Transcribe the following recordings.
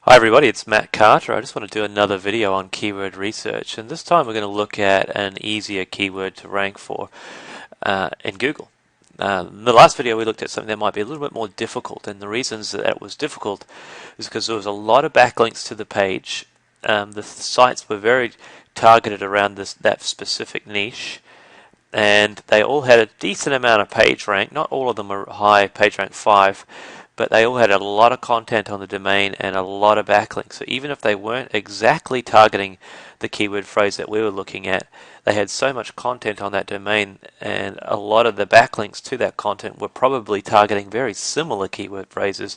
Hi everybody, it's Matt Carter. I just want to do another video on keyword research, and this time we're going to look at an easier keyword to rank for in Google. In the last video we looked at something that might be a little bit more difficult, and the reasons that it was difficult is because there was a lot of backlinks to the page. The sites were very targeted around that specific niche, and they all had a decent amount of page rank. Not all of them are high, page rank 5, but they all had a lot of content on the domain and a lot of backlinks. So even if they weren't exactly targeting the keyword phrase that we were looking at, they had so much content on that domain, and a lot of the backlinks to that content were probably targeting very similar keyword phrases,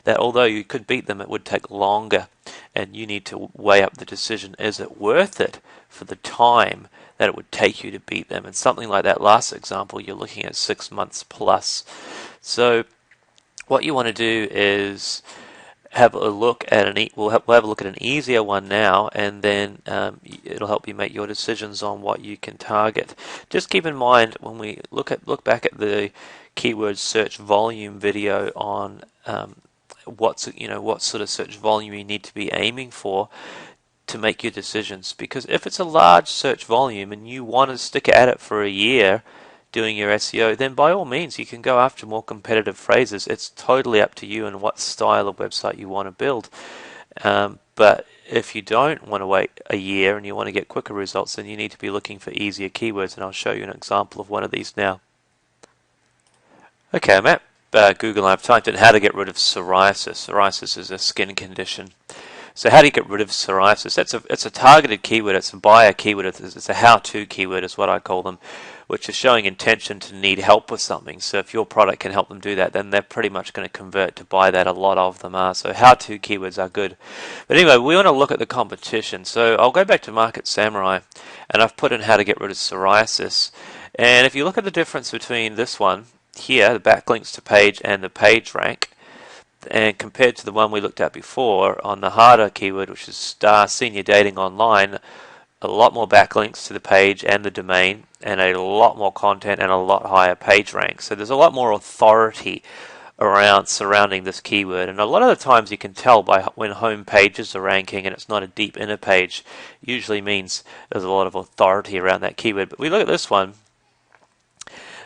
that although you could beat them, it would take longer, and you need to weigh up the decision, is it worth it for the time that it would take you to beat them? And something like that last example, you're looking at 6 months plus. So what you want to do is have a look at we'll have a look at an easier one now, and then it'll help you make your decisions on what you can target. Just keep in mind when we look back at the keyword search volume video on what sort of search volume you need to be aiming for to make your decisions. Because if it's a large search volume and you want to stick at it for a year doing your SEO, then by all means you can go after more competitive phrases. It's totally up to you and what style of website you want to build. But if you don't want to wait a year and you want to get quicker results, then you need to be looking for easier keywords, and I'll show you an example of one of these now. Okay, I'm at Google and I've typed in how to get rid of psoriasis. Psoriasis is a skin condition. So how do you get rid of psoriasis? It's a targeted keyword. It's a buyer keyword. It's a how-to keyword is what I call them, which is showing intention to need help with something. So if your product can help them do that, then they're pretty much going to convert to buy that. A lot of them are. So how-to keywords are good. But anyway, we want to look at the competition. So I'll go back to Market Samurai, and I've put in how to get rid of psoriasis. And if you look at the difference between this one here, the backlinks to page and the page rank, and compared to the one we looked at before on the harder keyword, which is senior dating online, a lot more backlinks to the page and the domain, and a lot more content and a lot higher page rank. So there's a lot more authority surrounding this keyword, and a lot of the times you can tell by when home pages are ranking and it's not a deep inner page, usually means there's a lot of authority around that keyword. But we look at this one,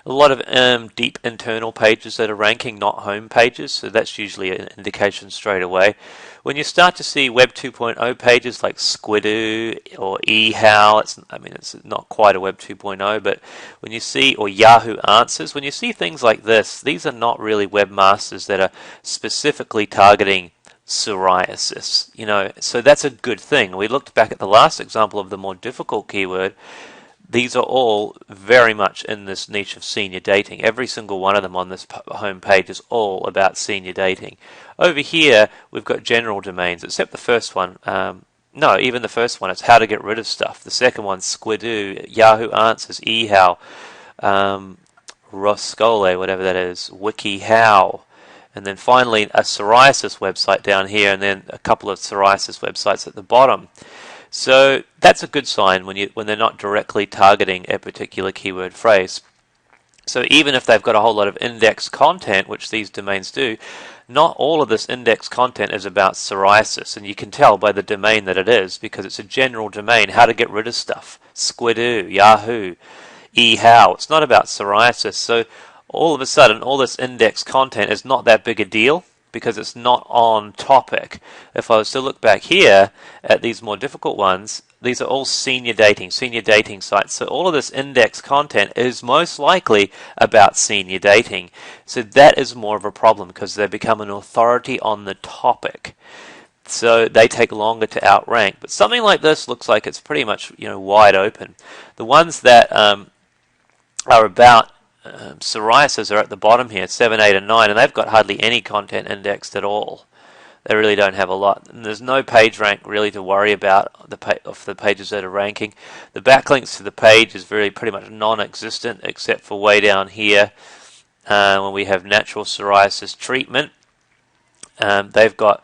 a lot of deep internal pages that are ranking, not home pages, so that's usually an indication straight away. When you start to see Web 2.0 pages like Squidoo or eHow, it's not quite a Web 2.0, but when you see, or Yahoo Answers, when you see things like this, these are not really webmasters that are specifically targeting psoriasis, so that's a good thing. We looked back at the last example of the more difficult keyword. These are all very much in this niche of senior dating. Every single one of them on this home page is all about senior dating. Over here, we've got general domains, except the first one. No, even the first one, it's how to get rid of stuff. The second one, Squidoo, Yahoo Answers, eHow, Roscole, whatever that is, WikiHow. And then finally, a psoriasis website down here, and then a couple of psoriasis websites at the bottom. So that's a good sign when they're not directly targeting a particular keyword phrase. So even if they've got a whole lot of index content, which these domains do, not all of this index content is about psoriasis, and you can tell by the domain that it is, because it's a general domain, how to get rid of stuff. Squidoo, Yahoo, eHow, it's not about psoriasis. So all of a sudden, all this index content is not that big a deal, because it's not on topic. If I was to look back here at these more difficult ones, these are all senior dating sites. So all of this index content is most likely about senior dating. So that is more of a problem because they become an authority on the topic. So they take longer to outrank. But something like this looks like it's pretty much wide open. The ones that are about psoriasis are at the bottom here, 7, 8, and 9, and they've got hardly any content indexed at all. They really don't have a lot. And there's no page rank really to worry about of the pages that are ranking. The backlinks to the page is pretty much non-existent, except for way down here when we have natural psoriasis treatment. They've got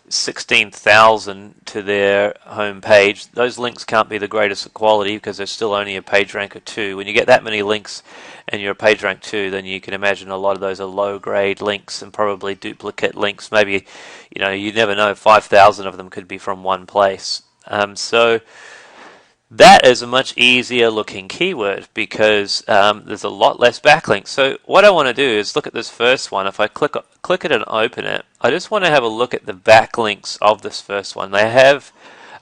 16,000 to their home page. Those links can't be the greatest quality because they're still only a page rank of 2. When you get that many links and you're a page rank 2, then you can imagine a lot of those are low grade links and probably duplicate links. Maybe, you never know, 5,000 of them could be from one place. So that is a much easier looking keyword because there's a lot less backlinks. So what I want to do is look at this first one. If I click it and open it, I just want to have a look at the backlinks of this first one. They have,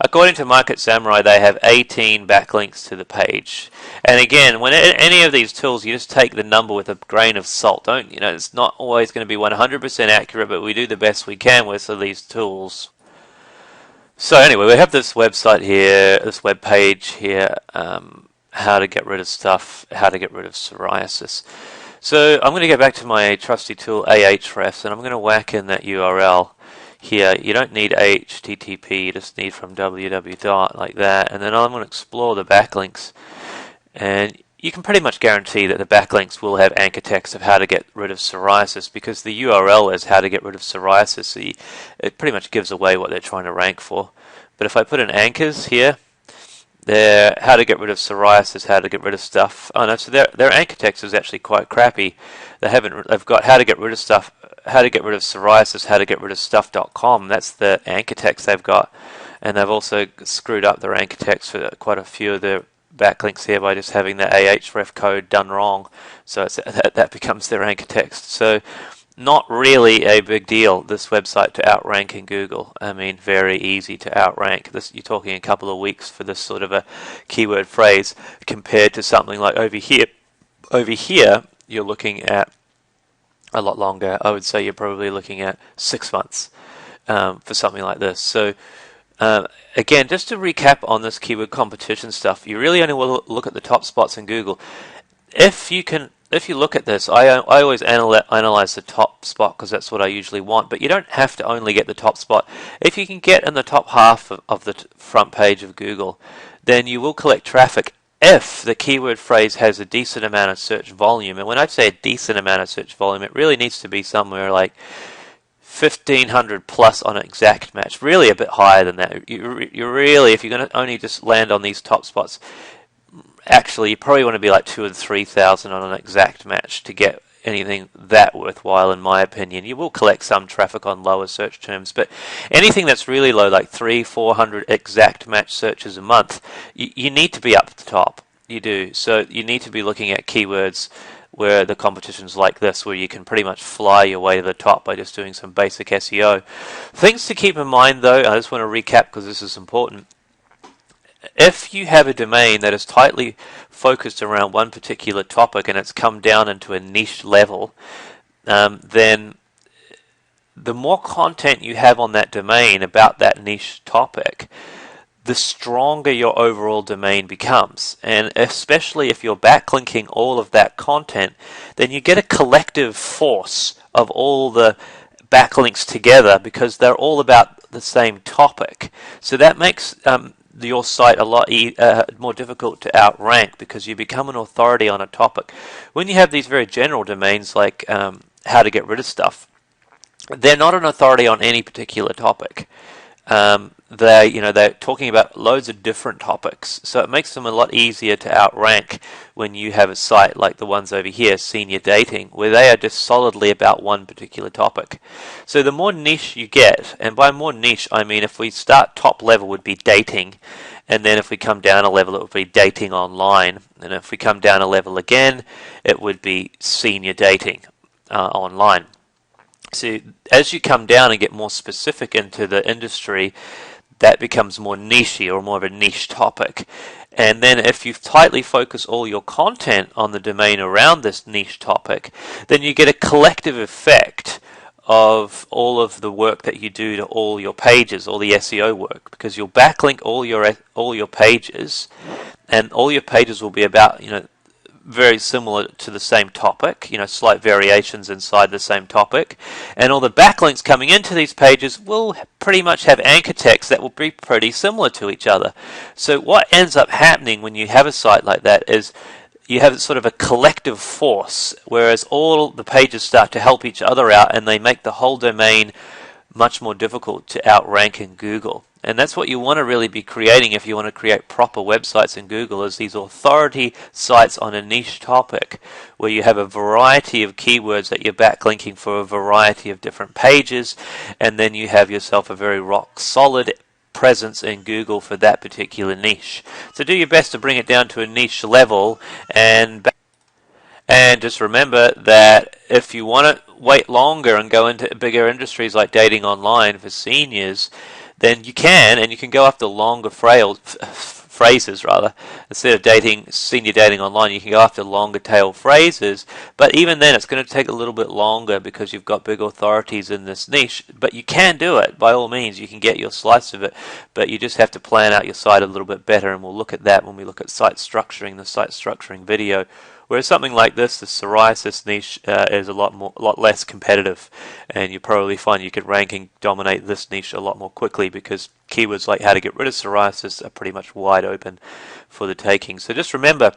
according to Market Samurai, they have 18 backlinks to the page. And again, when any of these tools, you just take the number with a grain of salt. It's not always going to be 100% accurate, but we do the best we can with these tools. So anyway, we have this website here, this web page here, how to get rid of stuff, how to get rid of psoriasis. So I'm going to go back to my trusty tool Ahrefs, and I'm going to whack in that URL here. You don't need HTTP, you just need from www. Like that, and then I'm going to explore the backlinks, and you can pretty much guarantee that the backlinks will have anchor text of how to get rid of psoriasis because the URL is how to get rid of psoriasis. So it pretty much gives away what they're trying to rank for. But if I put in anchors here, they're how to get rid of psoriasis, how to get rid of stuff. Oh no, so their anchor text is actually quite crappy. They've got how to get rid of stuff, how to get rid of psoriasis, how to get rid of stuff.com. That's the anchor text they've got. And they've also screwed up their anchor text for quite a few of their backlinks here by just having the Ahref code done wrong, so that becomes their anchor text. So not really a big deal, this website, to outrank in Google. I mean, very easy to outrank. You're talking a couple of weeks for this sort of a keyword phrase compared to something like over here. Over here, you're looking at a lot longer. I would say you're probably looking at 6 months for something like this. So again, just to recap on this keyword competition stuff, you really only want to look at the top spots in Google. If you look at this, I always analyze the top spot because that's what I usually want, but you don't have to only get the top spot. If you can get in the top half of the front page of Google, then you will collect traffic if the keyword phrase has a decent amount of search volume. And when I say a decent amount of search volume, it really needs to be somewhere like 1,500 plus on an exact match, really a bit higher than that. You really, if you're going to only just land on these top spots, actually you probably want to be like 2,000 or 3,000 on an exact match to get anything that worthwhile, in my opinion. You will collect some traffic on lower search terms, but anything that's really low, like 300-400 exact match searches a month, you need to be up at the top. You do. So you need to be looking at keywords where the competition's like this, where you can pretty much fly your way to the top by just doing some basic SEO. Things to keep in mind, though, I just want to recap because this is important. If you have a domain that is tightly focused around one particular topic and it's come down into a niche level, then the more content you have on that domain about that niche topic, the stronger your overall domain becomes. And especially if you're backlinking all of that content, then you get a collective force of all the backlinks together because they're all about the same topic. So that makes your site a lot more difficult to outrank because you become an authority on a topic. When you have these very general domains like how to get rid of stuff, they're not an authority on any particular topic. They're talking about loads of different topics, so it makes them a lot easier to outrank when you have a site like the ones over here, Senior Dating, where they are just solidly about one particular topic. So the more niche you get, and by more niche I mean if we start top level would be dating, and then if we come down a level it would be dating online, and if we come down a level again it would be senior dating online. So as you come down and get more specific into the industry, that becomes more niche-y or more of a niche topic. And then if you tightly focus all your content on the domain around this niche topic, then you get a collective effect of all of the work that you do to all your pages, all the SEO work, because you'll backlink all your pages, and all your pages will be about, very similar to the same topic, slight variations inside the same topic, and all the backlinks coming into these pages will pretty much have anchor text that will be pretty similar to each other. So what ends up happening when you have a site like that is you have sort of a collective force, whereas all the pages start to help each other out and they make the whole domain much more difficult to outrank in Google. And that's what you want to really be creating if you want to create proper websites in Google, is these authority sites on a niche topic where you have a variety of keywords that you're backlinking for a variety of different pages, and then you have yourself a very rock solid presence in Google for that particular niche. So do your best to bring it down to a niche level, and just remember that if you want to wait longer and go into bigger industries like dating online for seniors, then you can, and you can go after longer phrases rather. Instead of senior dating online, you can go after longer tail phrases, but even then it's going to take a little bit longer because you've got big authorities in this niche. But you can do it, by all means. You can get your slice of it, but you just have to plan out your site a little bit better, and we'll look at that when we look at site structuring, the site structuring video. Whereas something like this, the psoriasis niche, is a lot less competitive, and you probably find you could rank and dominate this niche a lot more quickly because keywords like how to get rid of psoriasis are pretty much wide open for the taking. So just remember,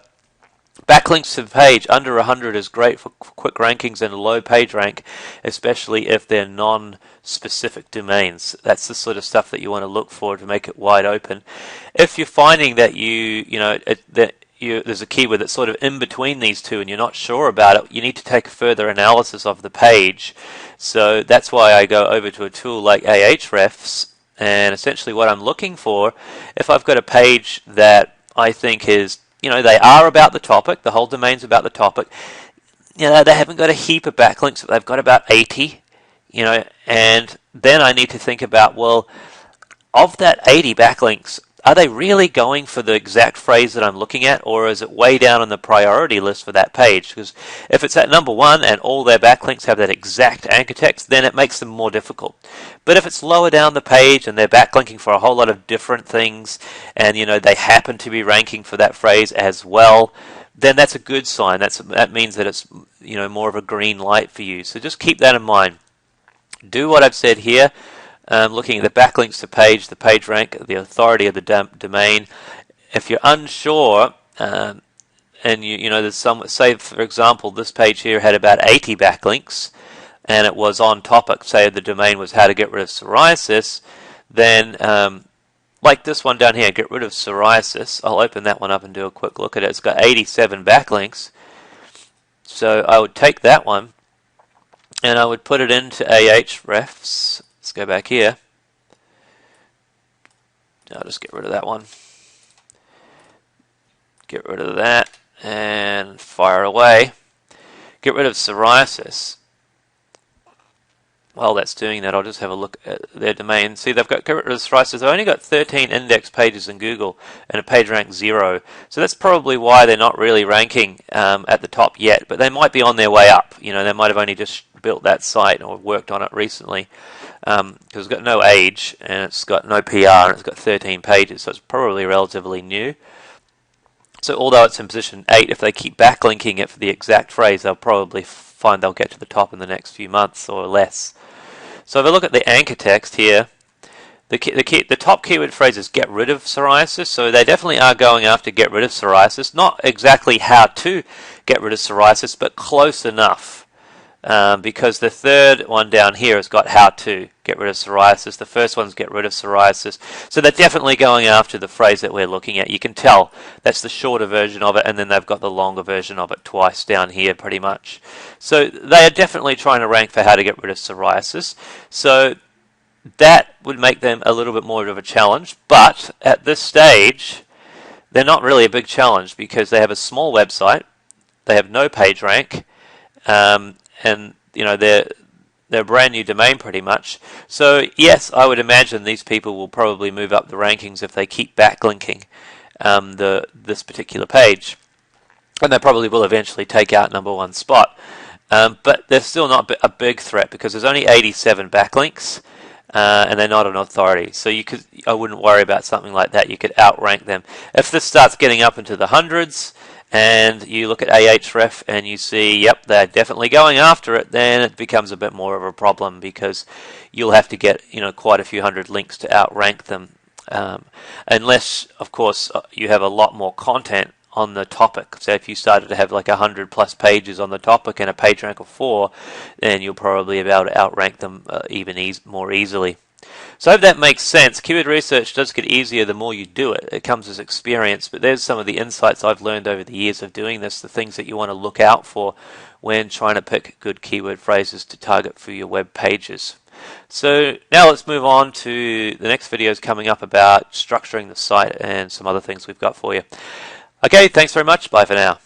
backlinks to the page under 100 is great for quick rankings and a low page rank, especially if they're non-specific domains. That's the sort of stuff that you want to look for to make it wide open. If you're finding that there's a keyword that's sort of in between these two and you're not sure about it, you need to take a further analysis of the page. So that's why I go over to a tool like Ahrefs, and essentially what I'm looking for, if I've got a page that I think is, they are about the topic, the whole domain's about the topic, they haven't got a heap of backlinks, but they've got about 80, and then I need to think about, well, of that 80 backlinks, are they really going for the exact phrase that I'm looking at, or is it way down on the priority list for that page? Because if it's at number 1 and all their backlinks have that exact anchor text, then it makes them more difficult. But if it's lower down the page and they're backlinking for a whole lot of different things, and they happen to be ranking for that phrase as well, then that's a good sign. That means that it's more of a green light for you. So just keep that in mind. Do what I've said here. Looking at the backlinks to page, the page rank, the authority of the domain. If you're unsure, and there's some, say for example, this page here had about 80 backlinks, and it was on topic. Say the domain was how to get rid of psoriasis, then like this one down here, get rid of psoriasis. I'll open that one up and do a quick look at it. It's got 87 backlinks, so I would take that one and I would put it into Ahrefs. Let's go back here. I'll just get rid of that one. Get rid of that and fire away. Get rid of psoriasis. While that's doing that, I'll just have a look at their domain. See, they've got get rid of psoriasis. They've only got 13 index pages in Google and a page rank 0. So that's probably why they're not really ranking at the top yet. But they might be on their way up. They might have only just built that site or worked on it recently. Because it's got no age and it's got no PR and it's got 13 pages, so it's probably relatively new. So although it's in position 8, if they keep backlinking it for the exact phrase, they'll probably find they'll get to the top in the next few months or less. So if I look at the anchor text here, the top keyword phrase is get rid of psoriasis, so they definitely are going after get rid of psoriasis. Not exactly how to get rid of psoriasis, but close enough. Because the third one down here has got how to get rid of psoriasis. The first one's get rid of psoriasis. So they're definitely going after the phrase that we're looking at. You can tell that's the shorter version of it, and then they've got the longer version of it twice down here pretty much. So they are definitely trying to rank for how to get rid of psoriasis. So that would make them a little bit more of a challenge. But at this stage, they're not really a big challenge because they have a small website. They have no page rank. And they're a brand new domain pretty much. So yes, I would imagine these people will probably move up the rankings if they keep backlinking this particular page, and they probably will eventually take out number 1 spot. But they're still not a big threat because there's only 87 backlinks, and they're not an authority. So I wouldn't worry about something like that. You could outrank them. If this starts getting up into the hundreds, and you look at Ahrefs and you see, yep, they're definitely going after it, then it becomes a bit more of a problem because you'll have to get quite a few hundred links to outrank them, unless, of course, you have a lot more content on the topic. So if you started to have like 100 plus pages on the topic and a page rank of 4, then you'll probably be able to outrank them even more easily. So I hope that makes sense. Keyword research does get easier the more you do it. It comes as experience, but there's some of the insights I've learned over the years of doing this, the things that you want to look out for when trying to pick good keyword phrases to target for your web pages. So now let's move on to the next videos coming up about structuring the site and some other things we've got for you. Okay, thanks very much. Bye for now.